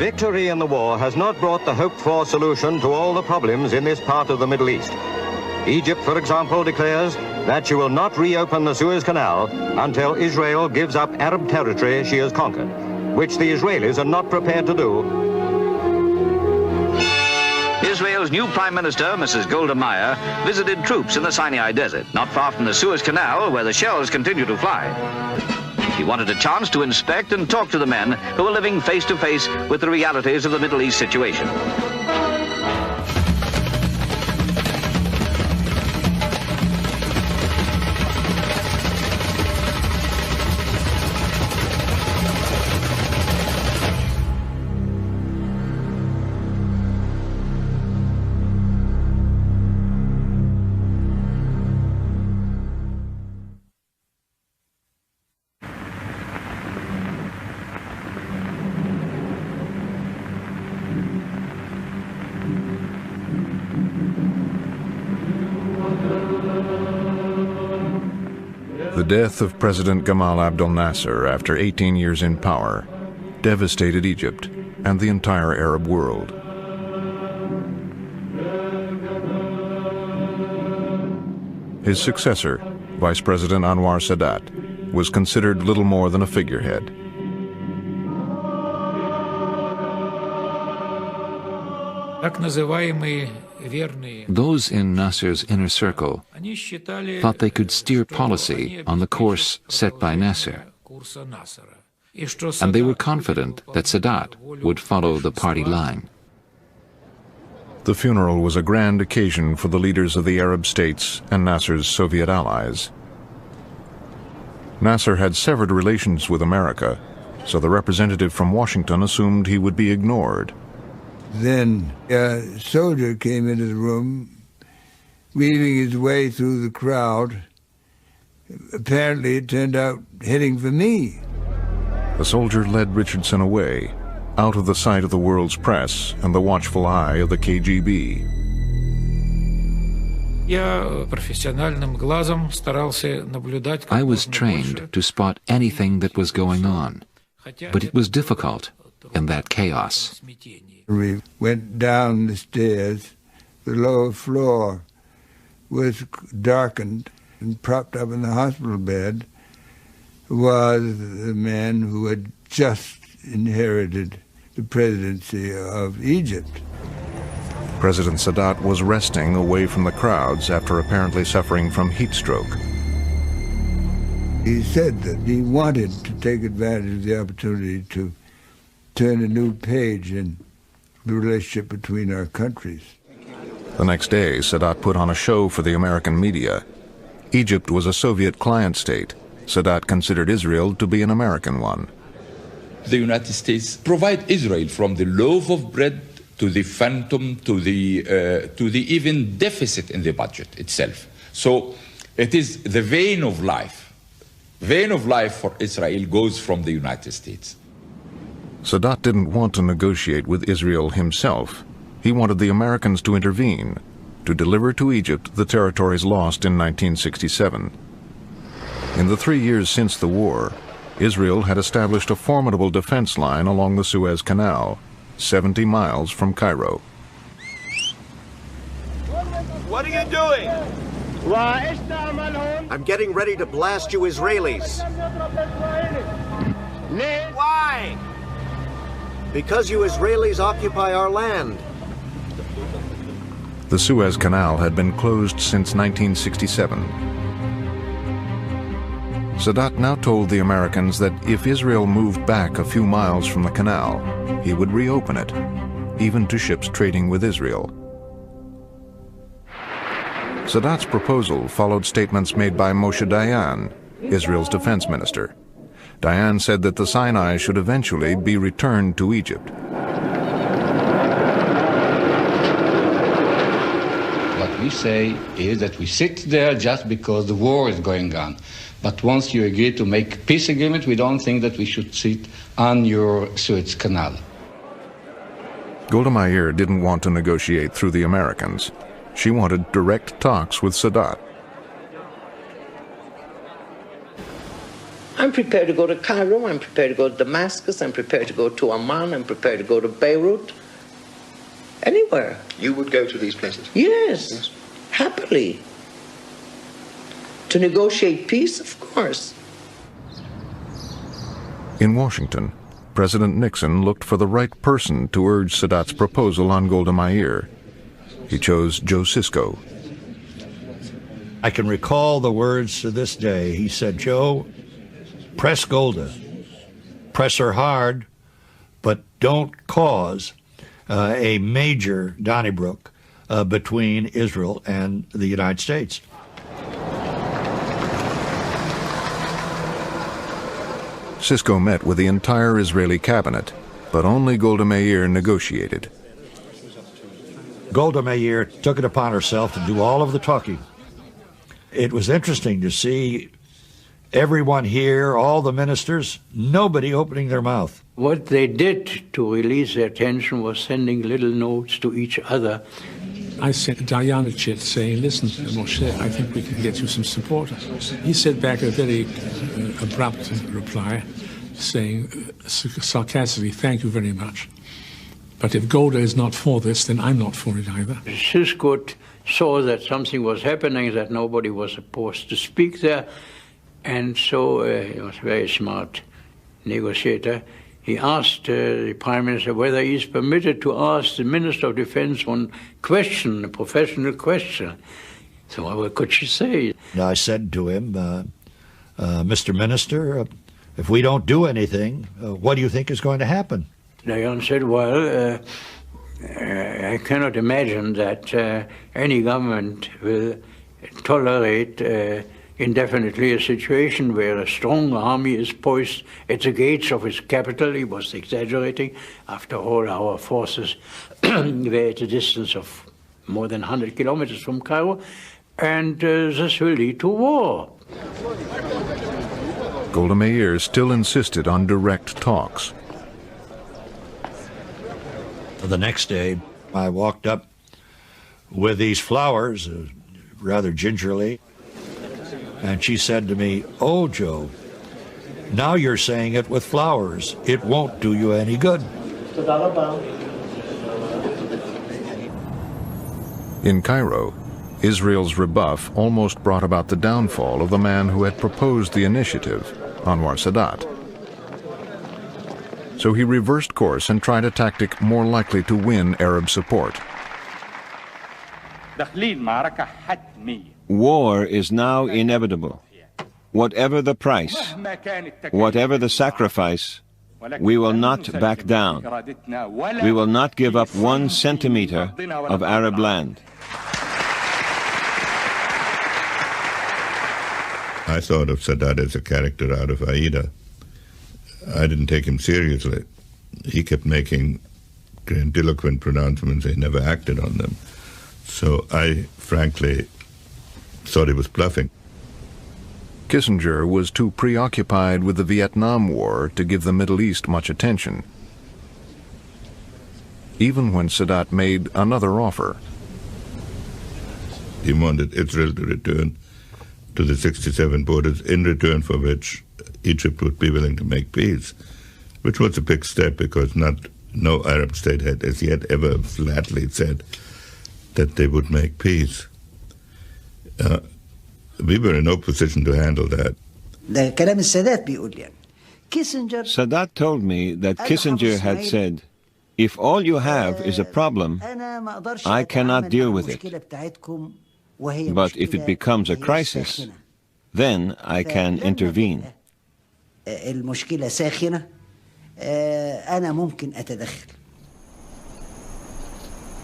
Victory in the war has not brought the hoped-for solution to all the problems in this part of the Middle East. Egypt, for example, declares that she will not reopen the Suez Canal until Israel gives up Arab territory she has conquered, which the Israelis are not prepared to do. Israel's new Prime Minister, Mrs. Golda Meir, visited troops in the Sinai Desert, not far from the Suez Canal, where the shells continue to fly. He wanted a chance to inspect and talk to the men who were living face to face with the realities of the Middle East situation. The death of President Gamal Abdel Nasser after 18 years in power devastated Egypt and the entire Arab world. His successor, Vice President Anwar Sadat, was considered little more than a figurehead. Those in Nasser's inner circle thought they could steer policy on the course set by Nasser, and they were confident that Sadat would follow the party line. The funeral was a grand occasion for the leaders of the Arab states and Nasser's Soviet allies. Nasser had severed relations with America, so the representative from Washington assumed he would be ignored. Then a soldier came into the room, weaving his way through the crowd. Apparently, it turned out heading for me. The soldier led Richardson away, out of the sight of the world's press and the watchful eye of the KGB. I was trained to spot anything that was going on, but it was difficult in that chaos. We went down the stairs. The lower floor was darkened, and propped up in the hospital bed was the man who had just inherited the presidency of Egypt. President Sadat was resting away from the crowds after apparently suffering from heat stroke. He said that he wanted to take advantage of the opportunity to turn a new page in the relationship between our countries. The next day, Sadat put on a show for the American media. Egypt was a Soviet client state. Sadat considered Israel to be an American one. The United States provide Israel from the loaf of bread to the phantom to the even deficit in the budget itself. So it is the vein of life. Vein of life for Israel goes from the United States. Sadat didn't want to negotiate with Israel himself. He wanted the Americans to intervene, to deliver to Egypt the territories lost in 1967. In the 3 years since the war, Israel had established a formidable defense line along the Suez Canal, 70 miles from Cairo. What are you doing? I'm getting ready to blast you Israelis. Why? Because you Israelis occupy our land. The Suez Canal had been closed since 1967. Sadat now told the Americans that if Israel moved back a few miles from the canal, he would reopen it, even to ships trading with Israel. Sadat's proposal followed statements made by Moshe Dayan, Israel's defense minister. Dayan said that the Sinai should eventually be returned to Egypt. What we say is that we sit there just because the war is going on. But once you agree to make peace agreement, we don't think that we should sit on your Suez Canal. Golda Meir didn't want to negotiate through the Americans. She wanted direct talks with Sadat. I'm prepared to go to Cairo, I'm prepared to go to Damascus, I'm prepared to go to Amman, I'm prepared to go to Beirut. Anywhere. You would go to these places? Yes. Happily. To negotiate peace, of course. In Washington, President Nixon looked for the right person to urge Sadat's proposal on Golda Meir. He chose Joe Sisko. I can recall the words to this day. He said, "Joe, press Golda. Press her hard, but don't cause a major Donnybrook between Israel and the United States." Sisko met with the entire Israeli cabinet, but only Golda Meir negotiated. Golda Meir took it upon herself to do all of the talking. It was interesting to see everyone here, all the ministers, nobody opening their mouth. What they did to release their tension was sending little notes to each other. I sent Diana Chit saying, "Listen, Moshe, I think we can get you some support." He sent back a very abrupt reply saying sarcastically, "Thank you very much. But if Golda is not for this, then I'm not for it either." Sisko saw that something was happening, that nobody was supposed to speak there, and so he was a very smart negotiator. He asked the Prime Minister whether he is permitted to ask the Minister of Defense one question, a professional question. So what could she say? I said to him, "Mr. Minister, if we don't do anything, what do you think is going to happen?" Diane said, "Well, I cannot imagine that any government will tolerate indefinitely a situation where a strong army is poised at the gates of its capital." He was exaggerating. After all, our forces were at a distance of more than 100 kilometers from Cairo, and this will lead to war. Golda Meir still insisted on direct talks. The next day, I walked up with these flowers, rather gingerly, and she said to me, "Oh, Joe, now you're saying it with flowers. It won't do you any good." In Cairo, Israel's rebuff almost brought about the downfall of the man who had proposed the initiative, Anwar Sadat. So he reversed course and tried a tactic more likely to win Arab support. War is now inevitable. Whatever the price, whatever the sacrifice, we will not back down. We will not give up 1 centimeter of Arab land. I thought of Sadat as a character out of Aida. I didn't take him seriously. He kept making grandiloquent pronouncements. He never acted on them. So I, frankly, thought he was bluffing. Kissinger was too preoccupied with the Vietnam War to give the Middle East much attention. Even when Sadat made another offer. He wanted Israel to return to the 67 borders, in return for which Egypt would be willing to make peace, which was a big step because no Arab state had as yet ever flatly said that they would make peace. We were in no position to handle that. Sadat told me that Kissinger had said, "If all you have is a problem, I cannot deal with it. But if it becomes a crisis, then I can intervene."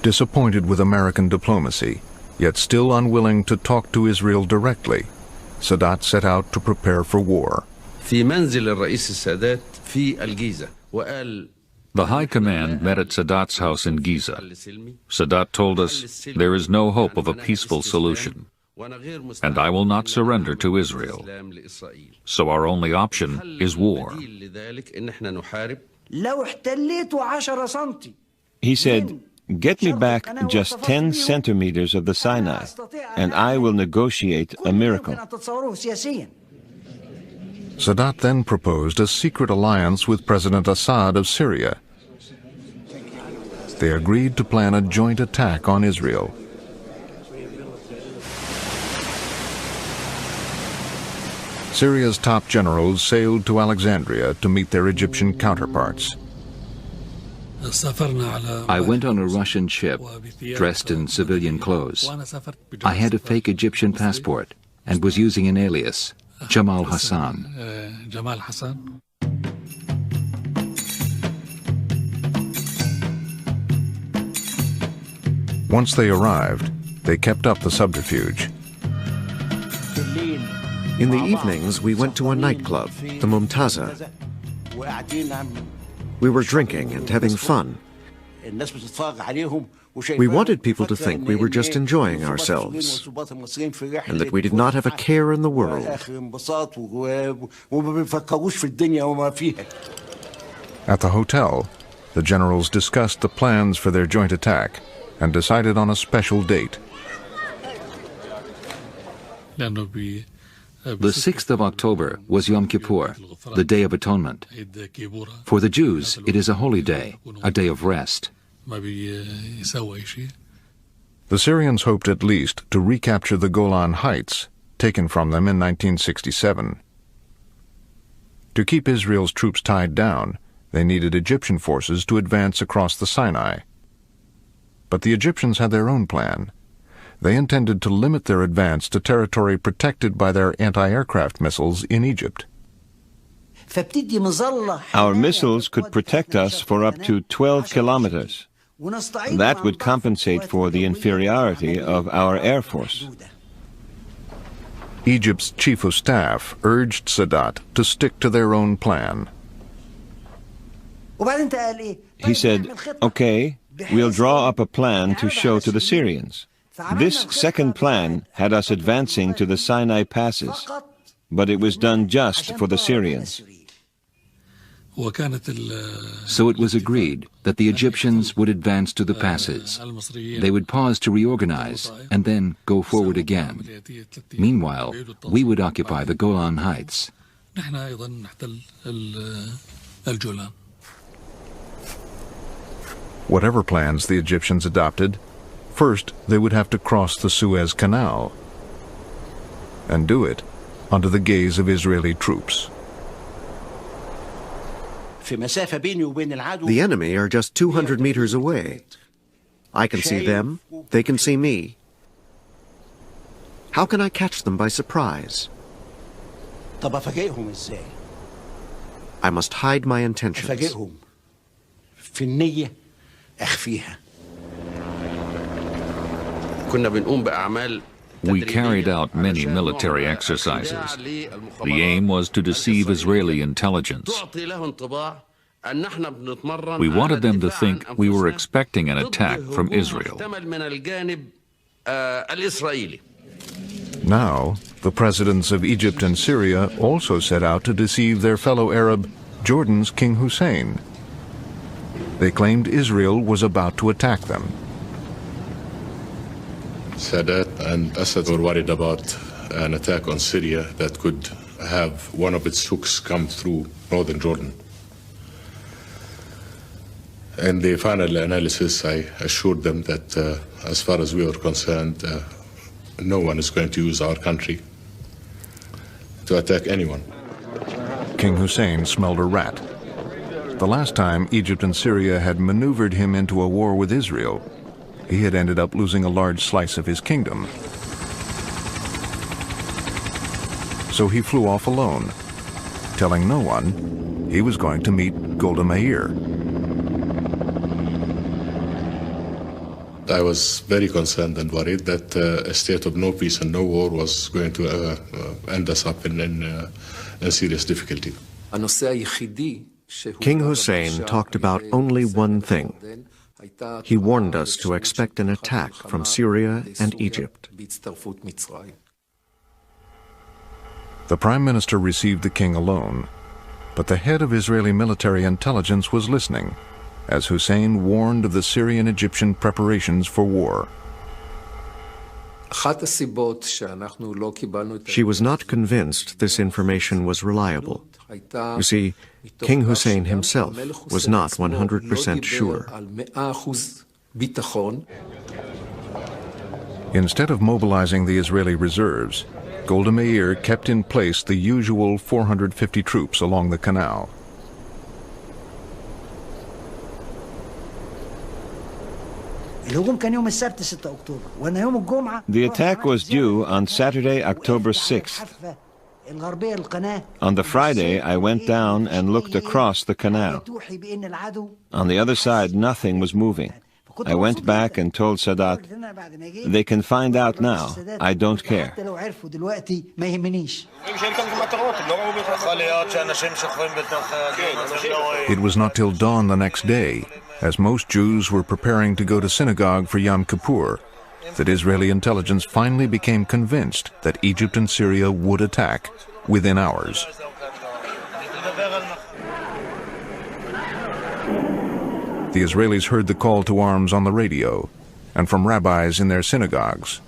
Disappointed with American diplomacy, yet still unwilling to talk to Israel directly, Sadat set out to prepare for war. The High Command met at Sadat's house in Giza. Sadat told us, "There is no hope of a peaceful solution, and I will not surrender to Israel. So our only option is war." He said, "Get me back just 10 centimeters of the Sinai, and I will negotiate a miracle." Sadat then proposed a secret alliance with President Assad of Syria. They agreed to plan a joint attack on Israel. Syria's top generals sailed to Alexandria to meet their Egyptian counterparts. I went on a Russian ship, dressed in civilian clothes. I had a fake Egyptian passport and was using an alias, Jamal Hassan. Once they arrived, they kept up the subterfuge. In the evenings, we went to a nightclub, the Mumtaza. We were drinking and having fun. We wanted people to think we were just enjoying ourselves and that we did not have a care in the world. At the hotel, the generals discussed the plans for their joint attack and decided on a special date. The 6th of October was Yom Kippur, the Day of Atonement. For the Jews, it is a holy day, a day of rest. The Syrians hoped at least to recapture the Golan Heights, taken from them in 1967. To keep Israel's troops tied down, they needed Egyptian forces to advance across the Sinai. But the Egyptians had their own plan. They intended to limit their advance to territory protected by their anti-aircraft missiles in Egypt. Our missiles could protect us for up to 12 kilometers. That would compensate for the inferiority of our Air Force. Egypt's chief of staff urged Sadat to stick to their own plan. He said, okay, we'll draw up a plan to show to the Syrians. This second plan had us advancing to the Sinai passes, but it was done just for the Syrians. So it was agreed that the Egyptians would advance to the passes. They would pause to reorganize and then go forward again. Meanwhile, we would occupy the Golan Heights. Whatever plans the Egyptians adopted, first they would have to cross the Suez Canal, and do it under the gaze of Israeli troops. The enemy are just 200 meters away. I can see them, they can see me. How can I catch them by surprise? I must hide my intentions. We carried out many military exercises. The aim was to deceive Israeli intelligence. We wanted them to think we were expecting an attack from Israel. Now, the presidents of Egypt and Syria also set out to deceive their fellow Arab, Jordan's King Hussein. They claimed Israel was about to attack them. Sadat and Assad were worried about an attack on Syria that could have one of its hooks come through northern Jordan. In the final analysis, I assured them that as far as we were concerned, no one is going to use our country to attack anyone. King Hussein smelled a rat. The last time Egypt and Syria had maneuvered him into a war with Israel, he had ended up losing a large slice of his kingdom. So he flew off alone, telling no one he was going to meet Golda Meir. I was very concerned and worried that a state of no peace and no war was going to end us up in serious difficulty. King Hussein talked about only one thing. He warned us to expect an attack from Syria and Egypt. The Prime Minister received the king alone, but the head of Israeli military intelligence was listening, as Hussein warned of the Syrian-Egyptian preparations for war. She was not convinced this information was reliable. You see, King Hussein himself was not 100% sure. Instead of mobilizing the Israeli reserves, Golda Meir kept in place the usual 450 troops along the canal. The attack was due on Saturday, October 6th. On the Friday, I went down and looked across the canal. On the other side, nothing was moving. I went back and told Sadat, "They can find out now. I don't care." It was not till dawn the next day, as most Jews were preparing to go to synagogue for Yom Kippur, that Israeli intelligence finally became convinced that Egypt and Syria would attack within hours. The Israelis heard the call to arms on the radio and from rabbis in their synagogues.